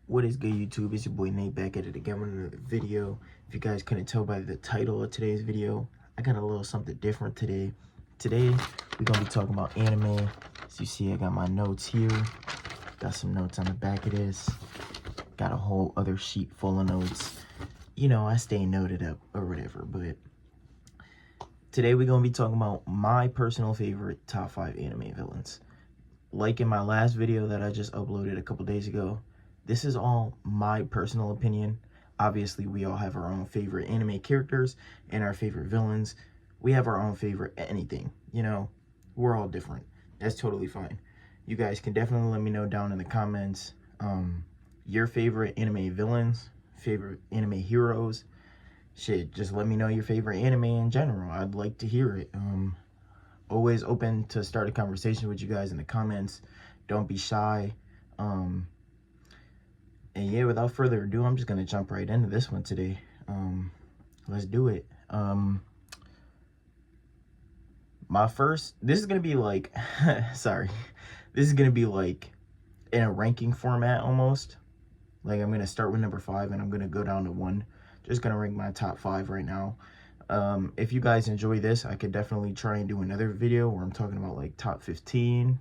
What is good, YouTube? It's your boy Nate back at it again with another video. If you guys couldn't tell by the title of today's video, I got a little something different today. Today, we're going to be talking about anime. As you see, I got my notes here. Got some notes on the back of this. Got a whole other sheet full of notes. You know, I stay noted up or whatever, but today we're going to be talking about my personal favorite top 5 anime villains. Like in my last video that I just uploaded a couple days ago, this is all my personal opinion. Obviously, we all have our own favorite anime characters and our favorite villains. We have our own favorite anything, you know, we're all different. That's totally fine. You guys can definitely let me know down in the comments your favorite anime villains, favorite anime heroes. Shit, just let me know your favorite anime in general. I'd like to hear it. Always open to start a conversation with you guys in the comments. Don't be shy. And yeah, without further ado, I'm just gonna jump right into this one today. Let's do it. This is gonna be like sorry, this is gonna be like in a ranking format almost. Like, I'm gonna start with number 5 and I'm gonna go down to 1. Just gonna rank my top 5 right now. If you guys enjoy this, I could definitely try and do another video where I'm talking about like top 15,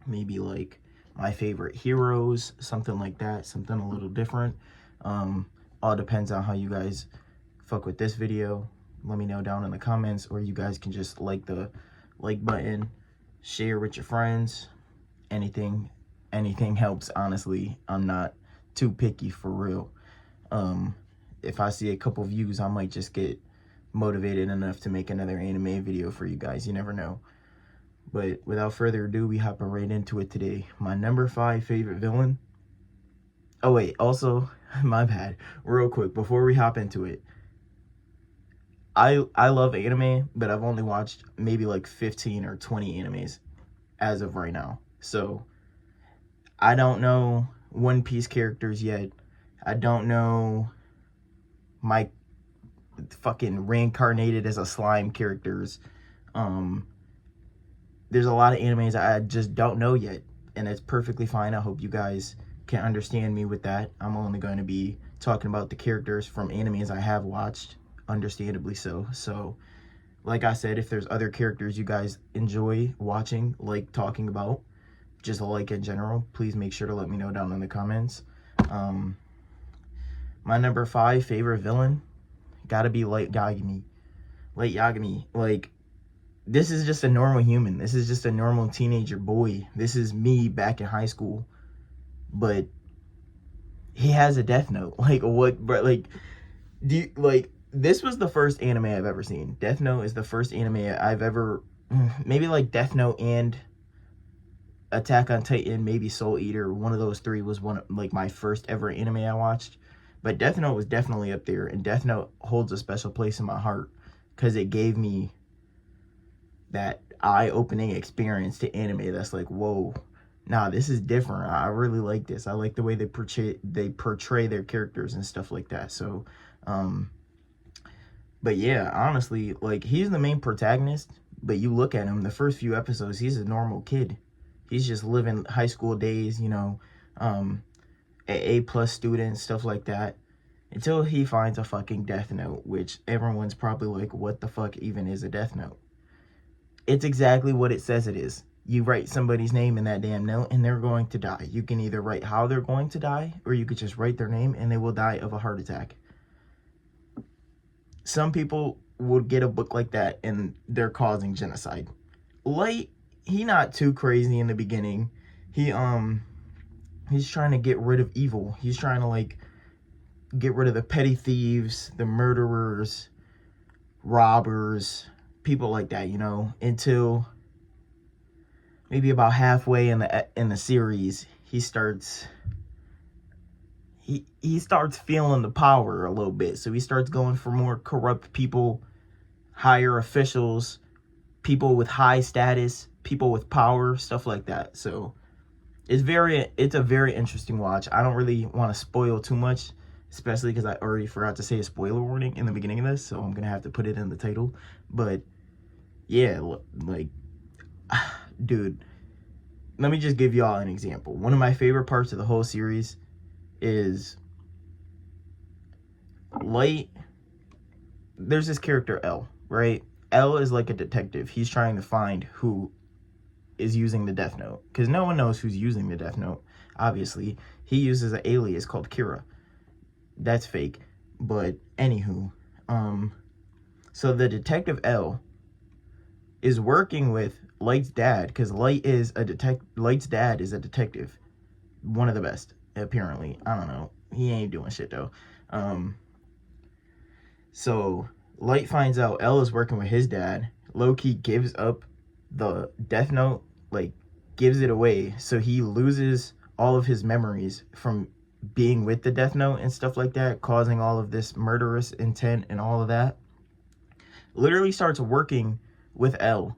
maybe like my favorite heroes, something like that, something a little different. All depends on how you guys fuck with this video. Let me know down in the comments, or you guys can just like the like button, share with your friends. Anything helps, honestly. I'm not too picky, for real. If I see a couple views, I might just get motivated enough to make another anime video for you guys. You never know. But without further ado, we hopping right into it today. My number 5 favorite villain. Oh wait, also, my bad. Real quick, before we hop into it, I love anime, but I've only watched maybe like 15 or 20 animes as of right now. So I don't know One Piece characters yet. I don't know my fucking reincarnated as a slime characters. There's a lot of animes I just don't know yet, and it's perfectly fine. I hope you guys can understand me with that. I'm only going to be talking about the characters from animes I have watched, understandably so. So, like I said, if there's other characters you guys enjoy watching, like talking about, just like in general, please make sure to let me know down in the comments. My number 5 favorite villain, gotta be Light Yagami. Light Yagami, like, this is just a normal human. This is just a normal teenager boy. This is me back in high school. But he has a Death Note. Like, what? But like, this was the first anime I've ever seen. Death Note is the first anime I've ever, maybe like Death Note and Attack on Titan, maybe Soul Eater. One of those 3 was like my first ever anime I watched. But Death Note was definitely up there, and Death Note holds a special place in my heart because it gave me that eye-opening experience to anime that's like, whoa, nah, this is different. I really like this. I like the way they portray their characters and stuff like that. So but yeah, honestly, like, he's the main protagonist, but you look at him, the first few episodes, he's a normal kid. He's just living high school days, you know, A+ student, stuff like that, until he finds a fucking Death Note, which everyone's probably like, what the fuck even is a Death Note? It's exactly what it says it is. You write somebody's name in that damn note and they're going to die. You can either write how they're going to die, or you could just write their name and they will die of a heart attack. Some people would get a book like that and they're causing genocide. Light, he not too crazy in the beginning. He's trying to get rid of evil. He's trying to like get rid of the petty thieves, the murderers, robbers, people like that, you know, until maybe about halfway in the series, he starts feeling the power a little bit. So he starts going for more corrupt people, higher officials, people with high status, people with power, stuff like that. So it's a very interesting watch. I don't really want to spoil too much, especially because I already forgot to say a spoiler warning in the beginning of this, so I'm gonna have to put it in the title. But yeah, like, dude, let me just give y'all an example. One of my favorite parts of the whole series is Light. There's this character L, right? L is like a detective. He's trying to find who is using the Death Note, because no one knows who's using the Death Note. Obviously, he uses an alias called Kira. That's fake, but anywho, so the detective L is working with Light's dad, because Light's dad is a detective, one of the best, apparently. I don't know, he ain't doing shit though. So Light finds out L is working with his dad. Loki gives up the Death Note, like gives it away, so he loses all of his memories from being with the Death Note and stuff like that, causing all of this murderous intent and all of that. Literally starts working with L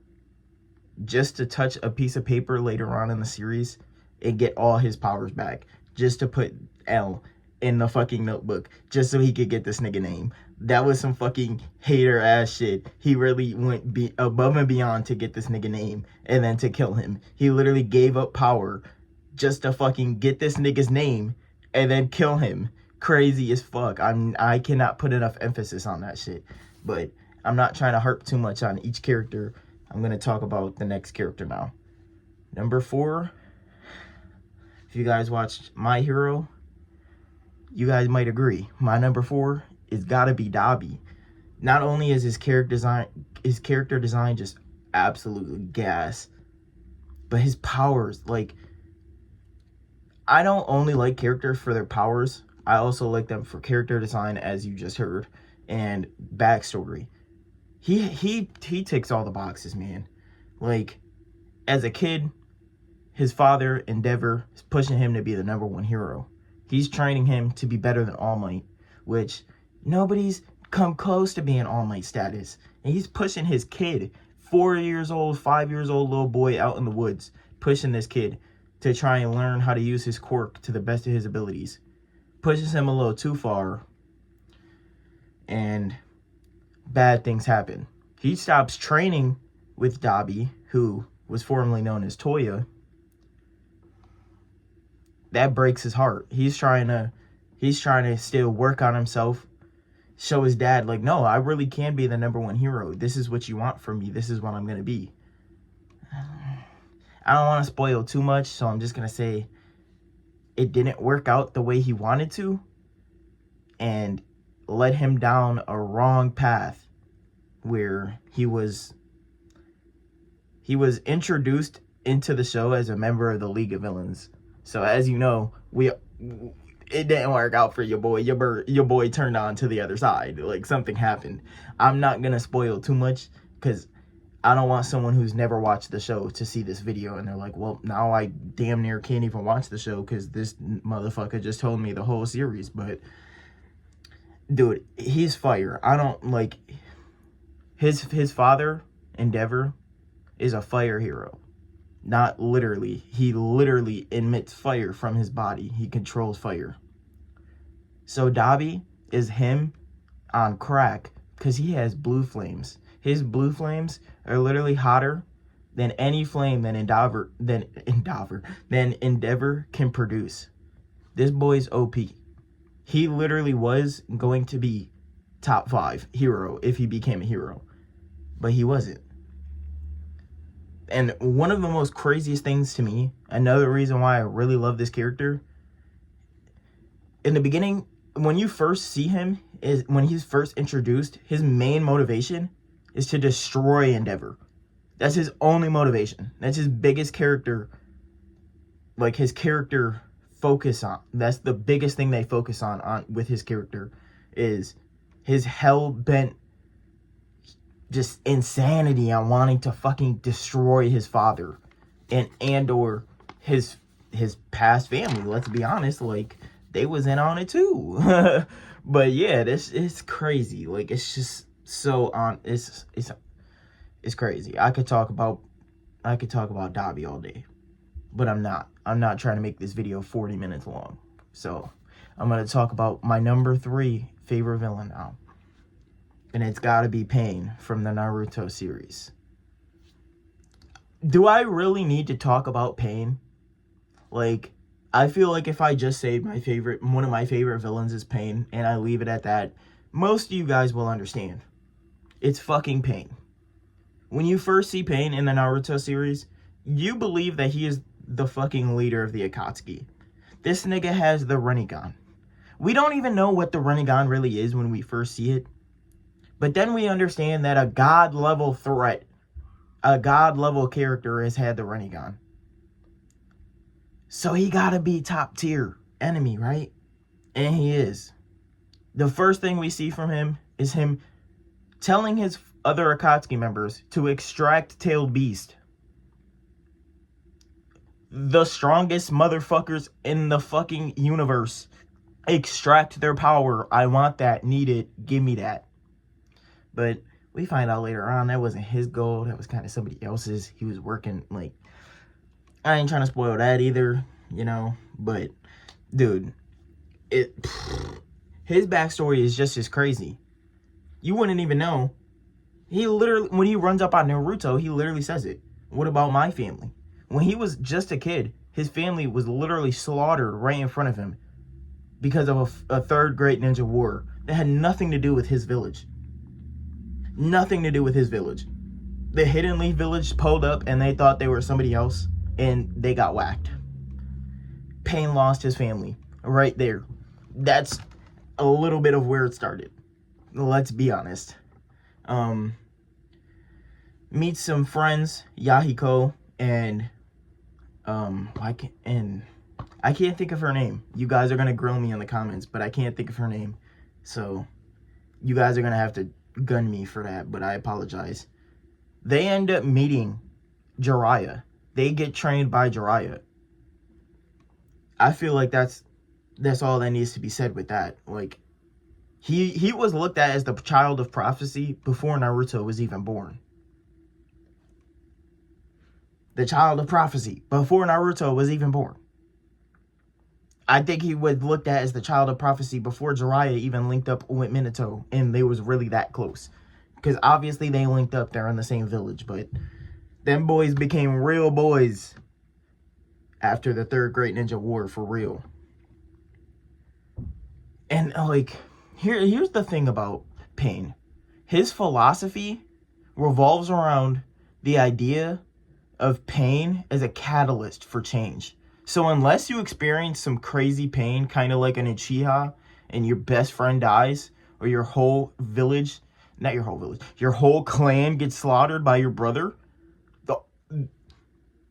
just to touch a piece of paper later on in the series and get all his powers back, just to put L in the fucking notebook, just so he could get this nigga name. That was some fucking hater ass shit. He really went above and beyond to get this nigga name and then to kill him. He literally gave up power just to fucking get this nigga's name and then kill him. Crazy as fuck. I cannot put enough emphasis on that shit. But I'm not trying to harp too much on each character. I'm going to talk about the next character now. Number 4. If you guys watched My Hero, you guys might agree. My number 4 is gotta be Dabi. Not only is his character design just absolutely gas, but his powers, like, I don't only like characters for their powers, I also like them for character design, as you just heard, and backstory. He ticks all the boxes, man. Like, as a kid, his father, Endeavor, is pushing him to be the #1 hero. He's training him to be better than All Might, which nobody's come close to being All Might status. And he's pushing his kid, 4 years old, 5 years old little boy out in the woods, pushing this kid to try and learn how to use his quirk to the best of his abilities. Pushes him a little too far, and bad things happen. He stops training with Dabi, who was formerly known as Toya. That breaks his heart. He's trying to still work on himself, show his dad, like, no, I really can be the #1 hero. This is what you want from me. This is what I'm going to be. I don't want to spoil too much, so I'm just going to say it didn't work out the way he wanted to, and led him down a wrong path where he was introduced into the show as a member of the League of Villains. So as you know, it didn't work out for your boy. Your boy turned on to the other side. Like, something happened. I'm not gonna spoil too much, because I don't want someone who's never watched the show to see this video and they're like, well, now I damn near can't even watch the show because this motherfucker just told me the whole series. But dude, he's fire. I don't like his father, Endeavor, is a fire hero. Not literally. He literally emits fire from his body. He controls fire. So Dabi is him on crack, because he has blue flames. His blue flames are literally hotter than any flame that Endeavor can produce. This boy's OP. He literally was going to be top 5 hero if he became a hero, but he wasn't. And one of the most craziest things to me, another reason why I really love this character, in the beginning, when you first see him, is when he's first introduced, his main motivation is to destroy Endeavor. That's his only motivation. That's his biggest character, like his character focus on. That's the biggest thing they focus on with his character, is his hell-bent just insanity on wanting to fucking destroy his father and or his past family. Let's be honest, like, they was in on it too. But yeah, this is crazy. Like, it's just so on. It's crazy. I could talk about Dabi all day, but I'm not trying to make this video 40 minutes long. So I'm gonna talk about my number 3 favorite villain now, and it's gotta be Pain from the Naruto series. Do I really need to talk about Pain? Like, I feel like if I just say one of my favorite villains is Pain, and I leave it at that, most of you guys will understand. It's fucking Pain. When you first see Pain in the Naruto series, you believe that he is the fucking leader of the Akatsuki. This nigga has the Rinnegan. We don't even know what the Rinnegan really is when we first see it. But then we understand that a god-level threat, a god-level character has had the Rinnegan. So he gotta be top tier enemy, right? And he is. The first thing we see from him is him telling his other Akatsuki members to extract Tailed Beast. The strongest motherfuckers in the fucking universe. Extract their power. I want that. Need it. Give me that. But we find out later on that wasn't his goal. That was kind of somebody else's. He was working, like, I ain't trying to spoil that either, you know. But, dude, his backstory is just as crazy. You wouldn't even know. He literally, when he runs up on Naruto, he literally says it. What about my family? When he was just a kid, his family was literally slaughtered right in front of him because of a third great ninja war that had nothing to do with his village. Nothing to do with his village. The Hidden Leaf village pulled up and they thought they were somebody else and they got whacked. Pain lost his family right there. That's a little bit of where it started. Let's be honest. Meet some friends, Yahiko and I can't think of her name. You guys are gonna grill me in the comments, but I can't think of her name. So you guys are gonna have to gun me for that, but I apologize. They end up meeting Jiraiya. They get trained by Jiraiya. I feel like that's all that needs to be said with that. Like, he was looked at as the child of prophecy before Naruto was even born. The child of prophecy before Naruto was even born. I think he was looked at as the child of prophecy before Jiraiya even linked up with Minato, and they was really that close. Because obviously they linked up, they're in the same village, but them boys became real boys after the Third Great Ninja War, for real. And like, here's the thing about Pain. His philosophy revolves around the idea of pain as a catalyst for change. So unless you experience some crazy pain, kind of like an Uchiha, and your best friend dies, or your whole village, not your whole village, your whole clan gets slaughtered by your brother,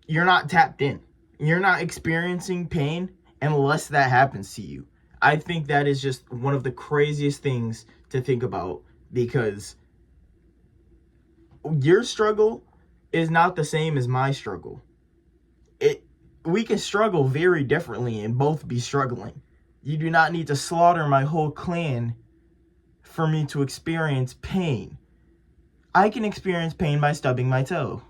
you're not tapped in. You're not experiencing pain unless that happens to you. I think that is just one of the craziest things to think about, because your struggle is not the same as my struggle. We can struggle very differently and both be struggling. You do not need to slaughter my whole clan for me to experience pain. I can experience pain by stubbing my toe.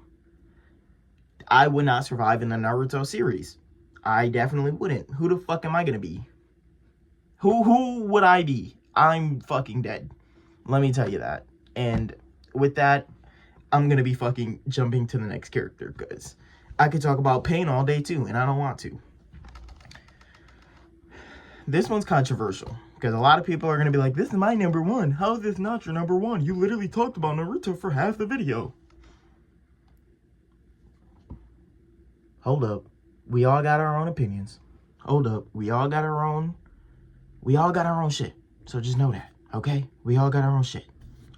I would not survive in the Naruto series. I definitely wouldn't. Who the fuck am I gonna be? Who would I be? I'm fucking dead. Let me tell you that. And with that, I'm gonna be fucking jumping to the next character, because I could talk about Pain all day too, and I don't want to. This one's controversial, because a lot of people are gonna be like, this is my number one. How is this not your number one? You literally talked about Naruto for half the video. Hold up. We all got our own opinions. Hold up. We all got our own shit. So just know that, okay? We all got our own shit.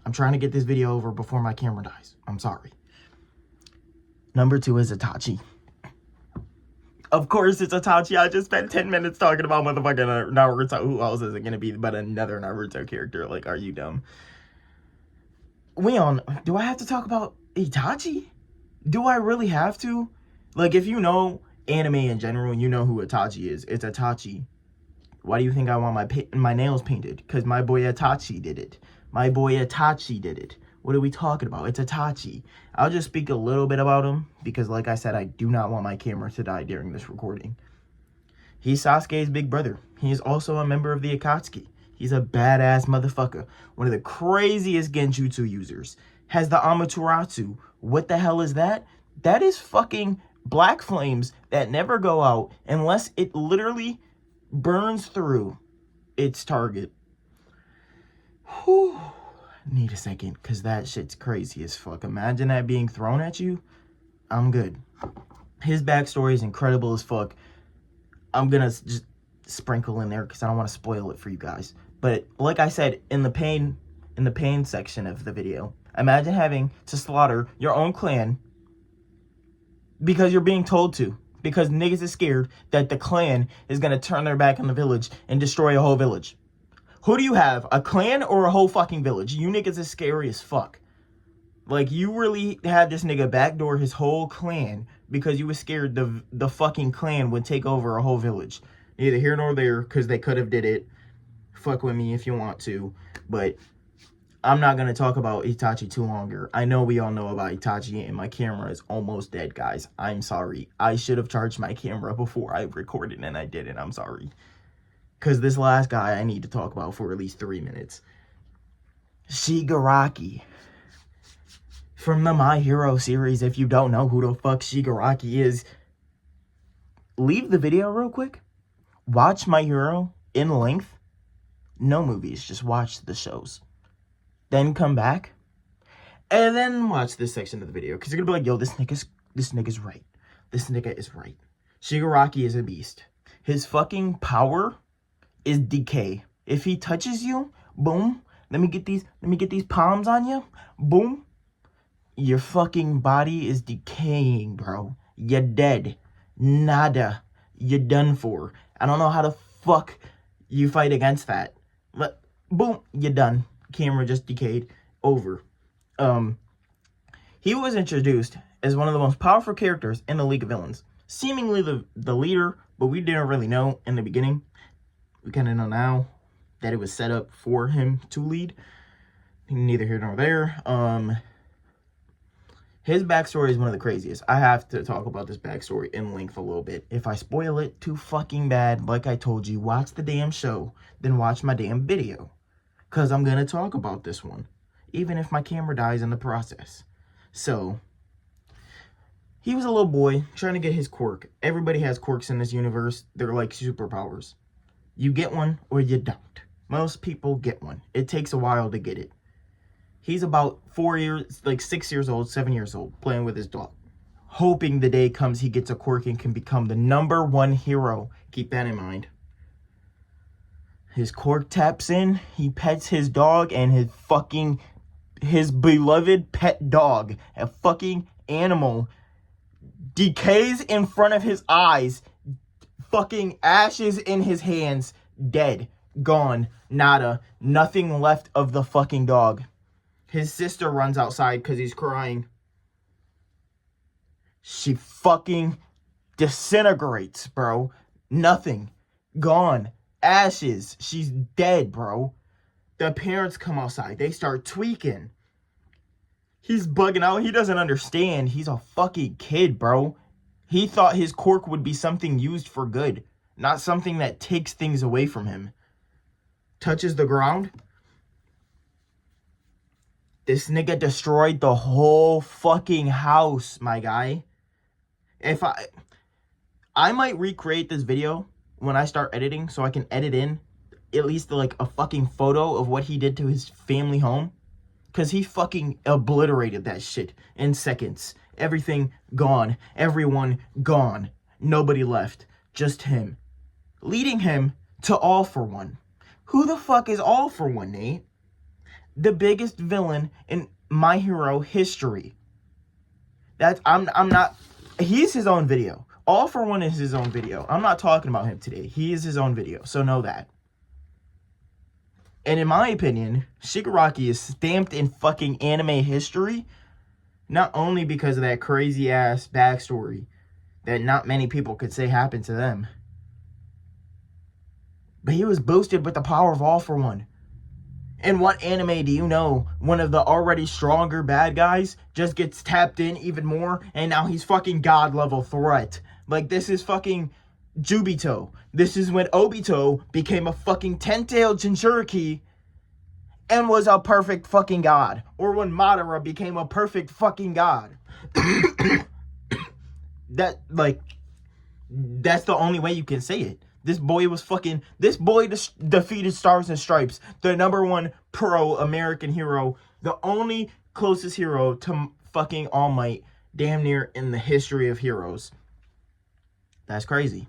I'm trying to get this video over before my camera dies. I'm sorry. Number 2 is Itachi. Of course it's Itachi. I just spent 10 minutes talking about motherfucking Naruto. Who else is it gonna be but another Naruto character? Like, are you dumb? Do I have to talk about Itachi? Do I really have to? Like, if you know anime in general, you know who Itachi is. It's Itachi. Why do you think I want my nails painted? Because my boy Itachi did it. My boy Itachi did it. What are we talking about? It's Itachi. I'll just speak a little bit about him, because like I said, I do not want my camera to die during this recording. He's Sasuke's big brother. He is also a member of the Akatsuki. He's a badass motherfucker. One of the craziest genjutsu users. Has the Amaterasu. What the hell is that? That is fucking black flames that never go out unless it literally burns through its target. Whew. Need a second, because that shit's crazy as fuck. Imagine that being thrown at you. I'm good. His backstory is incredible as fuck. I'm gonna just sprinkle in there because I don't want to spoil it for you guys. But like I said, in the pain section of the video, imagine having to slaughter your own clan because you're being told to. Because niggas is scared that the clan is gonna turn their back on the village and destroy a whole village. Who do you have? A clan or a whole fucking village? You niggas is scary as fuck. Like, you really had this nigga backdoor his whole clan because you was scared the fucking clan would take over a whole village. Neither here nor there, because they could have did it. Fuck with me if you want to. But I'm not going to talk about Itachi too longer. I know we all know about Itachi, and my camera is almost dead, guys. I'm sorry. I should have charged my camera before I recorded, and I didn't. I'm sorry. Because this last guy I need to talk about for at least 3 minutes. Shigaraki. From the My Hero series, if you don't know who the fuck Shigaraki is, leave the video real quick. Watch My Hero in length. No movies, just watch the shows. Then come back. And then watch this section of the video. Because you're going to be like, yo, this nigga's right. This nigga is right. Shigaraki is a beast. His fucking power is decay. If he touches you, boom. Let me get these palms on you. Boom. Your fucking body is decaying, bro. You're dead. Nada. You're done for. I don't know how the fuck you fight against that. But boom, you're done. Camera just decayed. Over. He was introduced as one of the most powerful characters in the League of Villains. Seemingly the leader, but we didn't really know in the beginning. We kind of know now that it was set up for him to lead. Neither here nor there. His backstory is one of the craziest. I have to talk about this backstory in length a little bit. If I spoil it too fucking bad, like I told you, watch the damn show, then watch my damn video. Because I'm going to talk about this one, even if my camera dies in the process. So, he was a little boy trying to get his quirk. Everybody has quirks in this universe. They're like superpowers. You get one or you don't. Most people get one. It takes a while to get it. He's about 6 years old, 7 years old, playing with his dog. Hoping the day comes he gets a quirk and can become the #1 hero. Keep that in mind. His quirk taps in, he pets his dog, and his beloved pet dog, a fucking animal, decays in front of his eyes, fucking ashes in his hands, dead, gone, nada, nothing left of the fucking dog. His sister runs outside because he's crying. She fucking disintegrates, bro. Nothing. Gone. Ashes. She's dead, bro. The parents come outside. They start tweaking. He's bugging out. He doesn't understand. He's a fucking kid, bro. He thought his quirk would be something used for good, not something that takes things away from him. Touches the ground. This nigga destroyed the whole fucking house, my guy. If I might recreate this video when I start editing so I can edit in at least like a fucking photo of what he did to his family home. Because he fucking obliterated that shit in seconds. Everything gone. Everyone gone. Nobody left. Just him. Leading him to All For One. Who the fuck is All For One, Nate? The biggest villain in My Hero history. He's his own video. All For One is his own video. I'm not talking about him today. He is his own video, so know that. And in my opinion, Shigaraki is stamped in fucking anime history, not only because of that crazy ass backstory that not many people could say happened to them, but he was boosted with the power of All For One. In what anime do you know one of the already stronger bad guys just gets tapped in even more and now he's fucking god level threat? Like, this is fucking Jubito. This is when Obito became a fucking 10-tailed Jinchuriki and was a perfect fucking god. Or when Madara became a perfect fucking god. That's the only way you can say it. This boy defeated Stars and Stripes, the #1 pro-American hero, the only closest hero to fucking All Might, damn near in the history of heroes. That's crazy.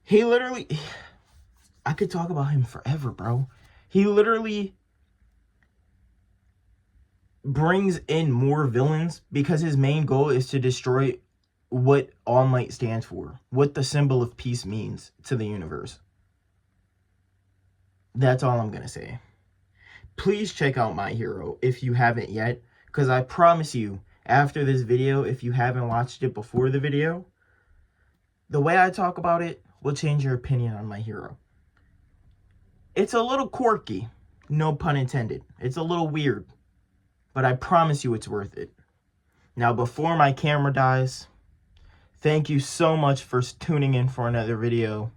He literally, I could talk about him forever, bro. He literally brings in more villains because his main goal is to destroy what All Might stands for, what the symbol of peace means to the universe. That's all I'm gonna say. Please check out My Hero if you haven't yet, because I promise you, after this video, if you haven't watched it before the video, the way I talk about it will change your opinion on My Hero. It's a little quirky, no pun intended. It's a little weird, but I promise you it's worth it. Now, before my camera dies, thank you so much for tuning in for another video.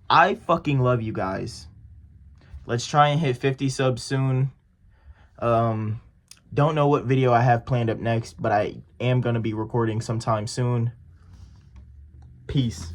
I fucking love you guys. Let's try and hit 50 subs soon. Don't know what video I have planned up next, but I am going to be recording sometime soon. Peace.